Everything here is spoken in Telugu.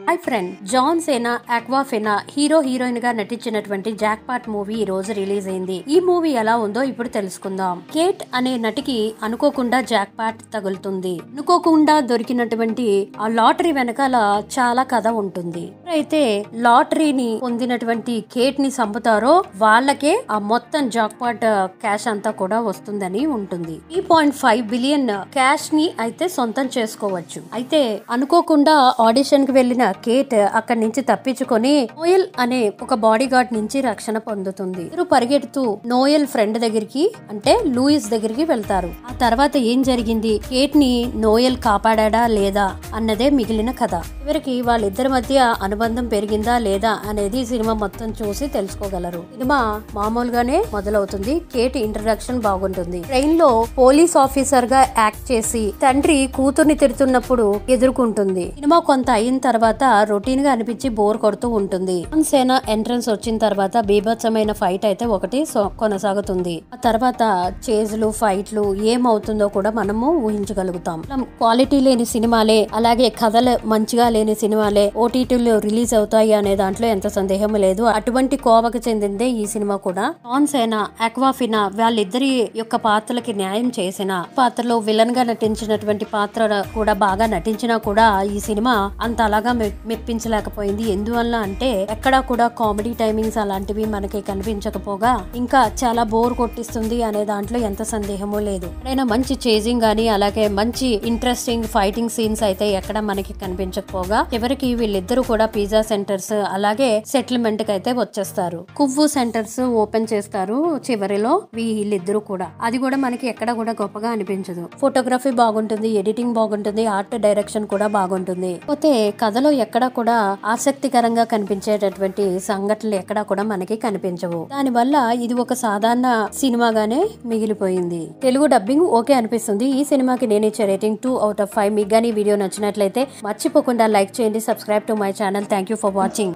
హాయ్ ఫ్రెండ్, జాన్ సేనా, ఆక్వాఫెనా హీరో హీరోయిన్ గా నటించినటువంటి జాక్ పాట్ మూవీ ఈ రోజు రిలీజ్ అయింది. ఈ మూవీ ఎలా ఉందో ఇప్పుడు తెలుసుకుందాం. కేట్ అనే నటికి అనుకోకుండా జాక్ పాట్ తగులుతుంది. అనుకోకుండా దొరికినటువంటి ఆ లాటరీ వెనకాల చాలా కథ ఉంటుంది. అయితే లాటరీని పొందినటువంటి కేట్ ని చంపుతారో వాళ్ళకే ఆ మొత్తం జాక్ పాట్ క్యాష్ అంతా కూడా వస్తుందని ఉంటుంది. 3.5 బిలియన్ క్యాష్ ని అయితే సొంతం చేసుకోవచ్చు. అయితే అనుకోకుండా ఆడిషన్ కి వెళ్లిన కేట్ అక్కడి నుంచి తప్పించుకొని నోయల్ అనే ఒక బాడీ గార్డ్ నుంచి రక్షణ పొందుతుంది. ఇద్దరు పరిగెడుతూ నోయల్ ఫ్రెండ్ దగ్గరికి అంటే లూయిస్ దగ్గరికి వెళ్తారు. ఆ తర్వాత ఏం జరిగింది, కేట్ ని నోయల్ కాపాడా లేదా అన్నదే మిగిలిన కథ. చివరికి వాళ్ళిద్దరి మధ్య అనుబంధం పెరిగిందా లేదా అనేది సినిమా మొత్తం చూసి తెలుసుకోగలరు. సినిమా మామూలుగానే మొదలవుతుంది. కేట్ ఇంట్రడక్షన్ బాగుంటుంది. ట్రైన్ లో పోలీస్ ఆఫీసర్ గా యాక్ట్ చేసి తండ్రి కూతుర్ని తిడుతున్నప్పుడు ఎదుర్కొంటుంది. సినిమా కొంత అయిన తర్వాత రొటీన్ గా అనిపించి బోర్ కొడుతూ ఉంటుంది. సేనా ఎంట్రన్స్ వచ్చిన తర్వాత బీభత్సమైన ఫైట్ అయితే ఒకటి కొనసాగుతుంది. ఆ తర్వాత చేజ్లు ఫైట్లు ఏమవుతుందో కూడా మనము ఊహించగలుగుతాం. క్వాలిటీ లేని సినిమాలే, అలాగే కథలు మంచిగా లేని సినిమాలే ఓటీటీలో రిలీజ్ అవుతాయి అనే దాంట్లో ఎంత సందేహం లేదు. అటువంటి కోవకు చెందిందే ఈ సినిమా కూడా. జాన్ సేనా, ఆక్వాఫెనా వాళ్ళిద్దరి యొక్క పాత్రలకి న్యాయం చేసిన పాత్రలో విలన్ గా నటించినటువంటి పాత్ర కూడా బాగా నటించినా కూడా ఈ సినిమా అంత అలాగా మెప్పించలేకపోయింది. ఎందువల్ల అంటే ఎక్కడా కూడా కామెడీ టైమింగ్స్ అలాంటివి మనకి కనిపించకపోగా ఇంకా చాలా బోర్ కొట్టిస్తుంది అనే దాంట్లో ఎంత సందేహమూ లేదు. ఎక్కడైనా మంచి చేజింగ్ గానీ అలాగే మంచి ఇంట్రెస్టింగ్ ఫైటింగ్ సీన్స్ అయితే ఎక్కడ మనకి కనిపించకపోగా చివరికి వీళ్ళిద్దరూ కూడా పిజ్జా సెంటర్స్ అలాగే సెటిల్మెంట్ కి అయితే వచ్చేస్తారు. కువ్వు సెంటర్స్ ఓపెన్ చేస్తారు చివరిలో వీళ్ళిద్దరూ కూడా. అది కూడా మనకి ఎక్కడ కూడా గొప్పగా అనిపించదు. ఫోటోగ్రఫీ బాగుంటుంది, ఎడిటింగ్ బాగుంటుంది, ఆర్ట్ డైరెక్షన్ కూడా బాగుంటుంది. పోతే కథలో ఎక్కడా కూడా ఆసక్తికరంగా కనిపించేటటువంటి సంఘటనలు ఎక్కడా కూడా మనకి కనిపించవు. దానివల్ల ఇది ఒక సాధారణ సినిమాగానే మిగిలిపోయింది. తెలుగు డబ్బింగ్ ఓకే అనిపిస్తుంది. ఈ సినిమాకి నేను ఇచ్చే రేటింగ్ 2/5. మీకు గానీ వీడియో నచ్చినట్లయితే మర్చిపోకుండా లైక్ చేయండి. Subscribe to my channel. Thank you for watching.